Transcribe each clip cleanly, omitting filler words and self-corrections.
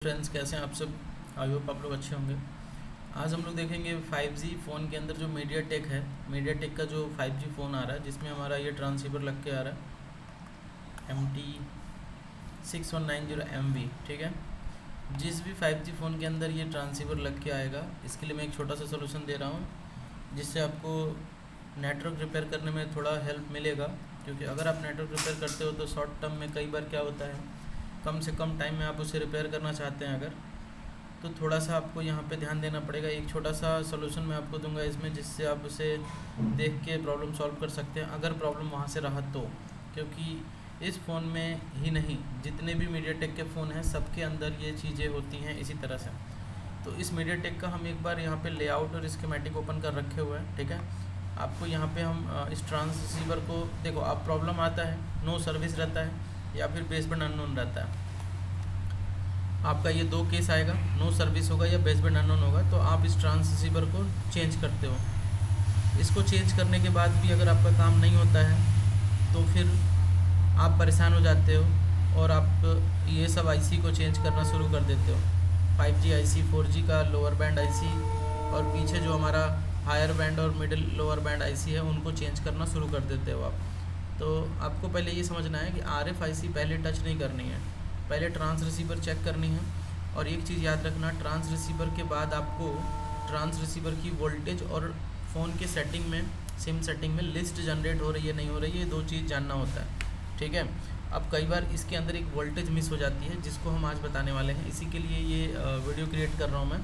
Friends, कैसे हैं आप सब। आई होप आप लोग अच्छे होंगे। आज हम लोग देखेंगे 5G फ़ोन के अंदर जो मीडिया टेक है, मीडिया टेक का जो 5G फ़ोन आ रहा है जिसमें हमारा ये ट्रांसीवर लग के आ रहा है MT6190MV। ठीक है, जिस भी 5G फ़ोन के अंदर ये ट्रांसीवर लग के आएगा, इसके लिए मैं एक छोटा सा सोल्यूशन दे रहा हूँ जिससे आपको नेटवर्क रिपेयर करने में थोड़ा हेल्प मिलेगा। क्योंकि अगर आप नेटवर्क रिपेयर करते हो तो शॉर्ट टर्म में कई बार क्या होता है, कम से कम टाइम में आप उसे रिपेयर करना चाहते हैं अगर, तो थोड़ा सा आपको यहाँ पे ध्यान देना पड़ेगा। एक छोटा सा सोल्यूशन मैं आपको दूंगा इसमें, जिससे आप उसे देख के प्रॉब्लम सॉल्व कर सकते हैं अगर प्रॉब्लम वहाँ से रहा तो। क्योंकि इस फ़ोन में ही नहीं, जितने भी मीडियाटेक के फ़ोन हैं सबके अंदर ये चीज़ें होती हैं इसी तरह से। तो इस मीडियाटेक का हम एक बार यहाँ पे लेआउट और स्कीमेटिक ओपन कर रखे हुए हैं। ठीक है, आपको यहाँ पे हम इस ट्रांसीवर को देखो, आप प्रॉब्लम आता है, नो सर्विस रहता है या फिर बेसबैंड अननोन रहता है। आपका ये दो केस आएगा, नो सर्विस होगा या बेसबैंड अननोन होगा। तो आप इस ट्रांसीवर को चेंज करते हो। इसको चेंज करने के बाद भी अगर आपका काम नहीं होता है तो फिर आप परेशान हो जाते हो और आप ये सब आईसी को चेंज करना शुरू कर देते हो। 5G आईसी, 4G का लोअर बैंड आईसी और पीछे जो हमारा हायर बैंड और मिडिल लोअर बैंड आईसी है उनको चेंज करना शुरू कर देते हो आप। तो आपको पहले ये समझना है कि RFIC पहले टच नहीं करनी है, पहले ट्रांस रिसीवर चेक करनी है। और एक चीज़ याद रखना, ट्रांस रिसीवर के बाद आपको ट्रांस रिसीवर की वोल्टेज और फ़ोन के सेटिंग में, सिम सेटिंग में लिस्ट जनरेट हो रही है नहीं हो रही है, ये दो चीज़ जानना होता है। ठीक है, अब कई बार इसके अंदर एक वोल्टेज मिस हो जाती है जिसको हम आज बताने वाले हैं। इसी के लिए ये वीडियो क्रिएट कर रहा हूँ मैं।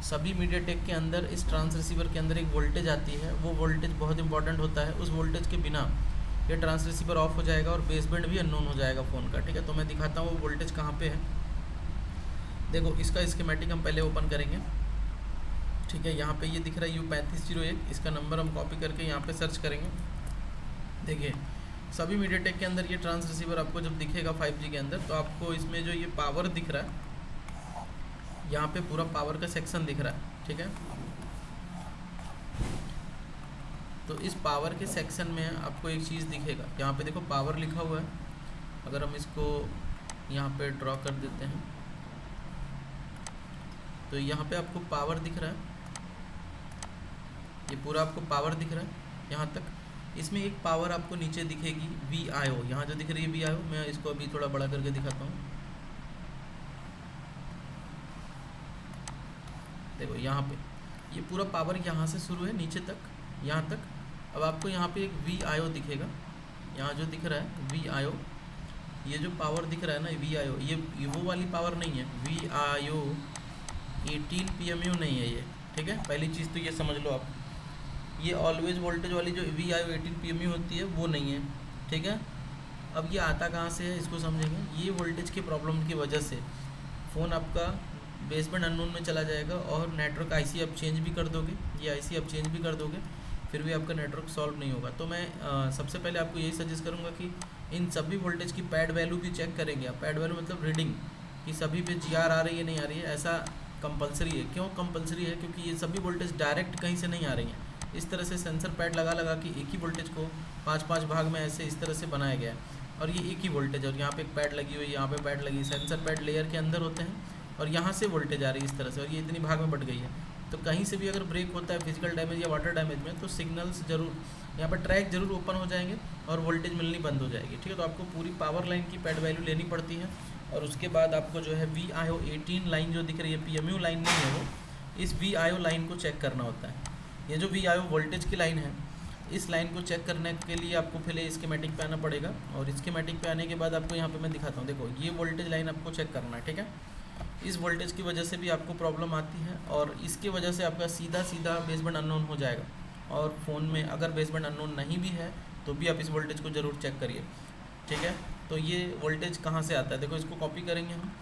सभी मीडियाटेक के अंदर इस ट्रांस रिसीवर के अंदर एक वोल्टेज आती है, वो वोल्टेज बहुत इंपॉर्टेंट होता है। उस वोल्टेज के बिना ये ट्रांस रिसीवर ऑफ हो जाएगा और बेसबैंड भी अननोन हो जाएगा फ़ोन का। ठीक है, तो मैं दिखाता हूँ वो वोल्टेज कहाँ पे है। देखो, इसका स्कीमेटिक हम पहले ओपन करेंगे। ठीक है, यहाँ पे ये दिख रहा है U3501, इसका नंबर हम कॉपी करके यहाँ पे सर्च करेंगे। देखिए, सभी मीडियाटेक के अंदर ये ट्रांस रिसीवर आपको जब दिखेगा 5G के अंदर, तो आपको इसमें जो ये पावर दिख रहा है, यहाँ पे पूरा पावर का सेक्शन दिख रहा है। ठीक है, तो इस पावर के सेक्शन में आपको एक चीज़ दिखेगा, यहाँ पे देखो पावर लिखा हुआ है। अगर हम इसको यहाँ पे ड्रॉ कर देते हैं तो यहाँ पे आपको पावर दिख रहा है, ये पूरा आपको पावर दिख रहा है यहाँ तक। इसमें एक पावर आपको नीचे दिखेगी VIO, यहाँ जो दिख रही है VIO, मैं इसको अभी थोड़ा बड़ा करके दिखाता हूँ। देखो यहाँ पे ये पूरा पावर यहाँ से शुरू है नीचे तक, यहाँ तक। अब आपको यहाँ पे एक VIO दिखेगा, यहाँ जो दिख रहा है VIO, ये जो पावर दिख रहा है ना VIO, ये वो वाली पावर नहीं है। VIO 18 PMU नहीं है ये। ठीक है, पहली चीज़ तो ये समझ लो आप, ये ऑलवेज वोल्टेज वाली जो VIO 18 PMU होती है वो नहीं है। ठीक है, अब ये आता कहाँ से है इसको समझेंगे। ये वोल्टेज के प्रॉब्लम की वजह से फ़ोन आपका बेसबैंड अननोन में चला जाएगा और नेटवर्क आईसी आप चेंज भी कर दोगे, ये आईसी आप चेंज भी कर दोगे, फिर भी आपका नेटवर्क सॉल्व नहीं होगा। तो मैं सबसे पहले आपको यही सजेस्ट करूँगा कि इन सभी वोल्टेज की पैड वैल्यू भी चेक करेंगे आप। पैड वैल्यू मतलब रीडिंग, कि सभी पे GR आ रही है नहीं आ रही है, ऐसा कंपलसरी है। क्यों कंपलसरी है? क्योंकि ये सभी वोल्टेज डायरेक्ट कहीं से नहीं आ रही हैं। इस तरह से सेंसर पैड लगा लगा कि एक ही वोल्टेज को 5-5 भाग में ऐसे इस तरह से बनाया गया है। और ये एक ही वोल्टेज, और यहाँ पे एक पैड लगी हुई है, यहाँ पे पैड लगी, सेंसर पैड लेयर के अंदर होते हैं और यहाँ से वोल्टेज आ रही है इस तरह से, और ये इतनी भाग में बट गई है। तो कहीं से भी अगर ब्रेक होता है फिजिकल डैमेज या वाटर डैमेज में, तो सिग्नल्स जरूर यहाँ पर ट्रैक जरूर ओपन हो जाएंगे और वोल्टेज मिलनी बंद हो जाएगी। ठीक है, तो आपको पूरी पावर लाइन की पैड वैल्यू लेनी पड़ती है और उसके बाद आपको जो है VIO 18 लाइन जो दिख रही है, PMU लाइन नहीं है वो, इस VIO लाइन को चेक करना होता है। ये जो VIO वोल्टेज की लाइन है, इस लाइन को चेक करने के लिए आपको पहले स्कीमेटिक पे आना पड़ेगा। और स्कीमेटिक पे आने के बाद आपको यहाँ पे मैं दिखाता हूँ। देखो, ये वोल्टेज लाइन आपको चेक करना है। ठीक है, इस वोल्टेज की वजह से भी आपको प्रॉब्लम आती है और इसके वजह से आपका सीधा सीधा बेसबैंड अननोन हो जाएगा। और फ़ोन में अगर बेसबैंड अननोन नहीं भी है तो भी आप इस वोल्टेज को ज़रूर चेक करिए। ठीक है, तो ये वोल्टेज कहाँ से आता है, देखो इसको कॉपी करेंगे हम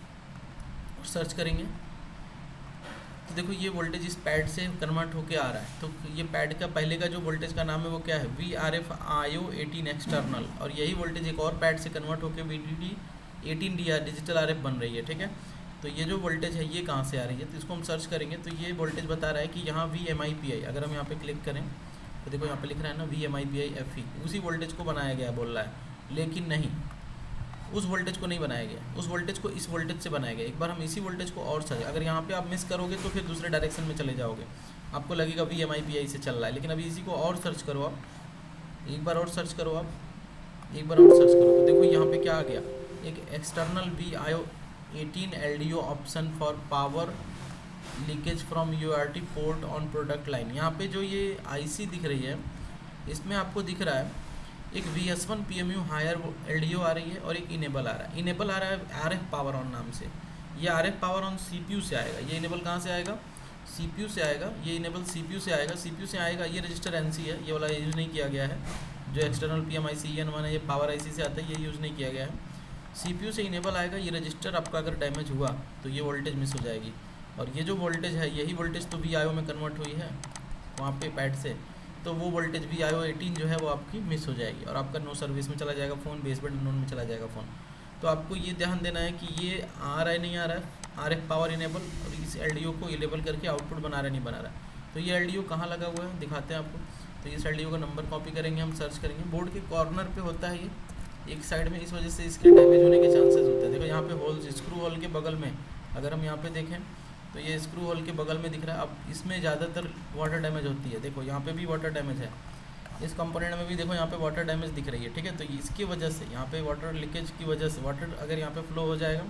और सर्च करेंगे। तो देखो, ये वोल्टेज इस पैड से कन्वर्ट होके आ रहा है। तो ये पैड का पहले का जो वोल्टेज का नाम है वो क्या है, VRFIO 18 एक्सटर्नल, और यही वोल्टेज एक और पैड से कन्वर्ट होकर VDD 18DR डिजिटल RF बन रही है। ठीक है, तो ये जो वोल्टेज है ये कहाँ से आ रही है, तो इसको हम सर्च करेंगे। तो ये वोल्टेज बता रहा है कि यहाँ VMIPI, अगर हम यहाँ पे क्लिक करें तो देखो यहाँ पे लिख रहा है ना VMIPI FE, उसी वोल्टेज को बनाया गया बोल रहा है। लेकिन नहीं, उस वोल्टेज को नहीं बनाया गया, उस वोल्टेज को इस वोल्टेज से बनाया गया। एक बार हम इसी वोल्टेज को और सर्च, अगर यहाँ पे आप मिस करोगे तो फिर दूसरे डायरेक्शन में चले जाओगे, आपको लगेगा VMIPI से चल रहा है। लेकिन अभी इसी को और सर्च करो आप, एक बार और सर्च करो आप, एक बार और सर्च करो तो देखो यहाँ पे क्या आ गया, एक external VIO18 LDO option for power leakage from UART port on product line. यहाँ पे जो ये IC दिख रही है इसमें आपको दिख रहा है एक VS1 PMU हायर LDO आ रही है और एक इनेबल आ रहा है। इनेबल आ रहा है RF पावर ऑन नाम से, ये RF पावर ऑन CPU से आएगा। ये इनेबल कहाँ से आएगा, CPU से आएगा। ये इनेबल CPU से आएगा, CPU से आएगा। ये रजिस्टर NC है, ये वाला यूज़ नहीं किया गया है। जो एक्सटर्नल PMIC EN1 है ये पावर IC से आता है, ये यूज़ नहीं किया गया है। CPU से इनेबल आएगा। ये रजिस्टर आपका अगर डैमेज हुआ तो ये वोल्टेज मिस हो जाएगी, और ये जो वोल्टेज है यही वोल्टेज तो VIO में कन्वर्ट हुई है वहाँ पे पैड से, तो वो वोल्टेज VIO18 जो है वो आपकी मिस हो जाएगी और आपका नो सर्विस में चला जाएगा फ़ोन, बेसबैंड अननोन में चला जाएगा फ़ोन। तो आपको ये ध्यान देना है कि ये आ रहा है नहीं आ रहा है RF पावर इनेबल, और इस LDO को इनेबल करके आउटपुट बना रहा है नहीं बना रहा है। तो ये LDO कहाँ लगा हुआ है दिखाते हैं आपको। तो इस LDO का नंबर कॉपी करेंगे, हम सर्च करेंगे, बोर्ड के कॉर्नर पर होता है ये एक साइड में, इस वजह से इसके डैमेज होने के चांसेस होते हैं। देखो यहाँ पे होल्स, स्क्रू होल के बगल में अगर हम यहाँ पे देखें तो ये स्क्रू होल के बगल में दिख रहा है। अब इसमें ज़्यादातर वाटर डैमेज होती है। देखो यहाँ पे भी वाटर डैमेज है, इस कंपोनेंट में भी देखो यहाँ पे वाटर डैमेज दिख रही है, ठीक है। तो इसकी वजह से यहाँ पे वाटर लीकेज की वजह से, वाटर अगर यहाँ पे फ्लो हो जाएगा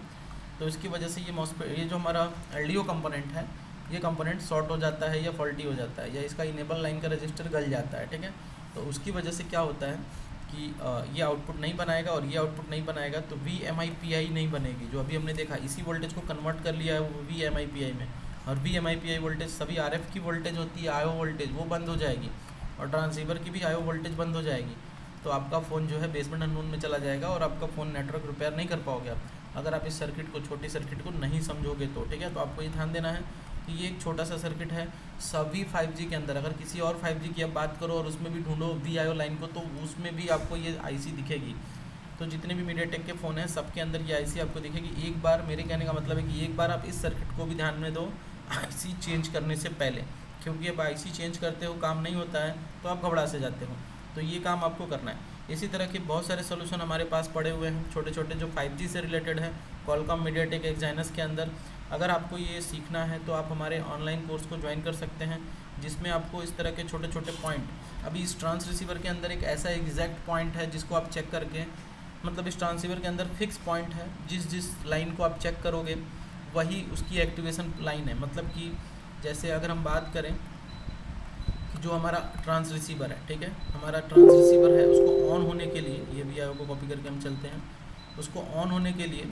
तो इसकी वजह से ये जो हमारा LDO कंपोनेंट है ये कंपोनेंट शॉर्ट हो जाता है या फॉल्टी हो जाता है, या इसका इनेबल लाइन का रजिस्टर गल जाता है, ठीक है। तो उसकी वजह से क्या होता है कि ये आउटपुट नहीं बनाएगा, और ये आउटपुट नहीं बनाएगा तो VMIPI नहीं बनेगी। जो अभी हमने देखा इसी वोल्टेज को कन्वर्ट कर लिया है वो VMIPI में, और VMIPI वोल्टेज सभी RF की वोल्टेज होती है, IO वोल्टेज वो बंद हो जाएगी, और ट्रांसीवर की भी IO वोल्टेज बंद हो जाएगी। तो आपका फ़ोन जो है बेसबैंड अननोन में चला जाएगा और आपका फ़ोन नेटवर्क रिपेयर नहीं कर पाओगे आप, अगर आप इस सर्किट को, छोटी सर्किट को नहीं समझोगे तो, ठीक है। तो आपको ये ध्यान देना है कि ये एक छोटा सा सर्किट है सभी 5G के अंदर। अगर किसी और 5G की आप बात करो और उसमें भी ढूंढो VIO लाइन को तो उसमें भी आपको ये IC दिखेगी। तो जितने भी मीडियाटेक के फ़ोन हैं सबके अंदर ये IC आपको दिखेगी। एक बार, मेरे कहने का मतलब है कि एक बार आप इस सर्किट को भी ध्यान में दो IC चेंज करने से पहले, क्योंकि अब IC चेंज करते हो काम नहीं होता है तो आप घबरा से जाते हो। तो ये काम आपको करना है। इसी तरह के बहुत सारे सोल्यूशन हमारे पास पड़े हुए हैं छोटे छोटे जो 5G से रिलेटेड है, कॉलकॉम, मीडियाटेक, एक्साइनस के अंदर। अगर आपको ये सीखना है तो आप हमारे ऑनलाइन कोर्स को ज्वाइन कर सकते हैं, जिसमें आपको इस तरह के छोटे छोटे पॉइंट, अभी इस ट्रांस रिसीवर के अंदर एक ऐसा एग्जैक्ट पॉइंट है जिसको आप चेक करके, मतलब इस ट्रांसीवर के अंदर फिक्स पॉइंट है, जिस लाइन को आप चेक करोगे वही उसकी एक्टिवेशन लाइन है। मतलब कि जैसे अगर हम बात करें कि जो हमारा ट्रांस रिसीवर है, ठीक है, हमारा ट्रांस रिसीवर है, उसको ऑन होने के लिए, ये VIO को कॉपी करके हम चलते हैं, उसको ऑन होने के लिए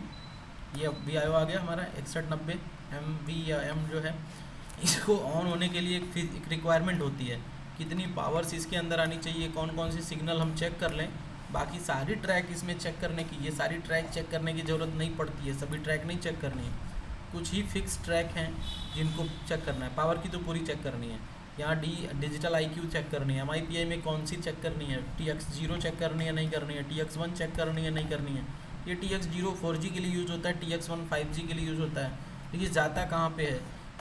ये VIO आ गया हमारा 6190 MV या M जो है, इसको ऑन होने के लिए एक रिक्वायरमेंट होती है, कितनी पावर्स इसके अंदर आनी चाहिए, कौन कौन सी सिग्नल हम चेक कर लें। बाकी सारी ट्रैक इसमें चेक करने की, ये सारी ट्रैक चेक करने की ज़रूरत नहीं पड़ती है, सभी ट्रैक नहीं चेक करनी है, कुछ ही फिक्स ट्रैक हैं जिनको चेक करना है। पावर की तो पूरी चेक करनी है, यहाँ डिजिटल IQ चेक करनी है, MIPI में कौन सी चेक करनी है, TX0 चेक करनी है नहीं करनी है, TX1 चेक करनी है नहीं करनी है। ये TX0 4G के लिए यूज़ होता है, TX1 5G के लिए यूज़ होता है। तो ये जाता कहाँ पे है,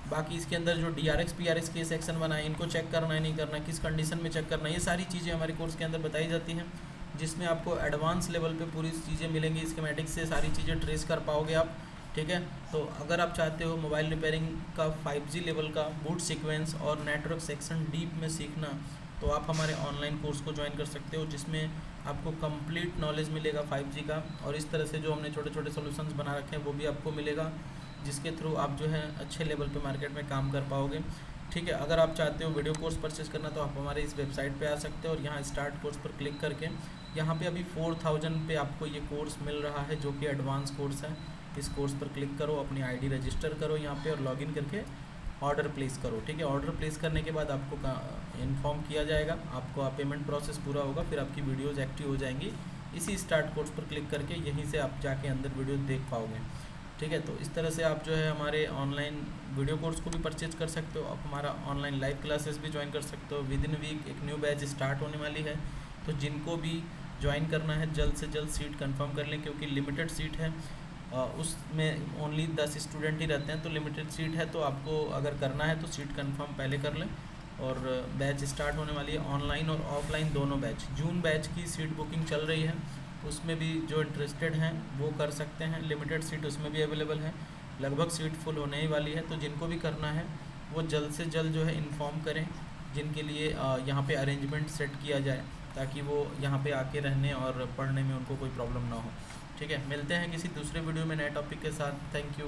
बाकी इसके अंदर जो DRX PRX के सेक्शन बनाए इनको चेक करना है नहीं करना, किस कंडीशन में चेक करना है, ये सारी चीज़ें हमारे कोर्स के अंदर बताई जाती हैं, जिसमें आपको एडवांस लेवल पे पूरी चीज़ें मिलेंगी। स्कीमेटिक्स से सारी चीज़ें ट्रेस कर पाओगे आप, ठीक है। तो अगर आप चाहते हो मोबाइल रिपेयरिंग का 5G लेवल का बूट सीक्वेंस और नेटवर्क सेक्शन डीप में सीखना, तो आप हमारे ऑनलाइन कोर्स को ज्वाइन कर सकते हो, जिसमें आपको कंप्लीट नॉलेज मिलेगा 5G का, और इस तरह से जो हमने छोटे छोटे सॉल्यूशंस बना रखे हैं वो भी आपको मिलेगा, जिसके थ्रू आप जो है अच्छे लेवल पे मार्केट में काम कर पाओगे, ठीक है। अगर आप चाहते हो वीडियो कोर्स परचेस करना तो आप हमारे इस वेबसाइट पे आ सकते हो, और यहाँ स्टार्ट कोर्स पर क्लिक करके यहाँ पे अभी 4000 पे आपको ये कोर्स मिल रहा है, जो कि एडवांस कोर्स है। इस कोर्स पर क्लिक करो, अपनी ID रजिस्टर करो यहाँ पे और लॉगिन करके ऑर्डर प्लेस करो, ठीक है। ऑर्डर प्लेस करने के बाद आपको इन्फॉर्म किया जाएगा, आपको पेमेंट प्रोसेस पूरा होगा, फिर आपकी वीडियोज़ एक्टिव हो जाएंगी। इसी स्टार्ट कोर्स पर क्लिक करके यहीं से आप जाके अंदर वीडियो देख पाओगे, ठीक है। तो इस तरह से आप जो है हमारे ऑनलाइन वीडियो कोर्स को भी परचेज कर सकते हो, आप हमारा ऑनलाइन लाइव क्लासेस भी ज्वाइन कर सकते हो। विद इन वीक एक न्यू बैच स्टार्ट होने वाली है, तो जिनको भी ज्वाइन करना है जल्द से जल्द सीट कंफर्म कर लें, क्योंकि लिमिटेड सीट है, उसमें ओनली 10 स्टूडेंट ही रहते हैं, तो लिमिटेड सीट है। तो आपको अगर करना है तो सीट कंफर्म पहले कर लें। और बैच स्टार्ट होने वाली है ऑनलाइन और ऑफलाइन दोनों बैच। जून बैच की सीट बुकिंग चल रही है, उसमें भी जो इंटरेस्टेड हैं वो कर सकते हैं। लिमिटेड सीट उसमें भी अवेलेबल है, लगभग सीट फुल होने ही वाली है। तो जिनको भी करना है वो जल्द से जल्द जो है इन्फॉर्म करें, जिनके लिए यहाँ पे अरेंजमेंट सेट किया जाए, ताकि वो यहाँ पे आके रहने और पढ़ने में उनको कोई प्रॉब्लम ना हो। ठीक है, मिलते हैं किसी दूसरे वीडियो में नए टॉपिक के साथ। Thank you.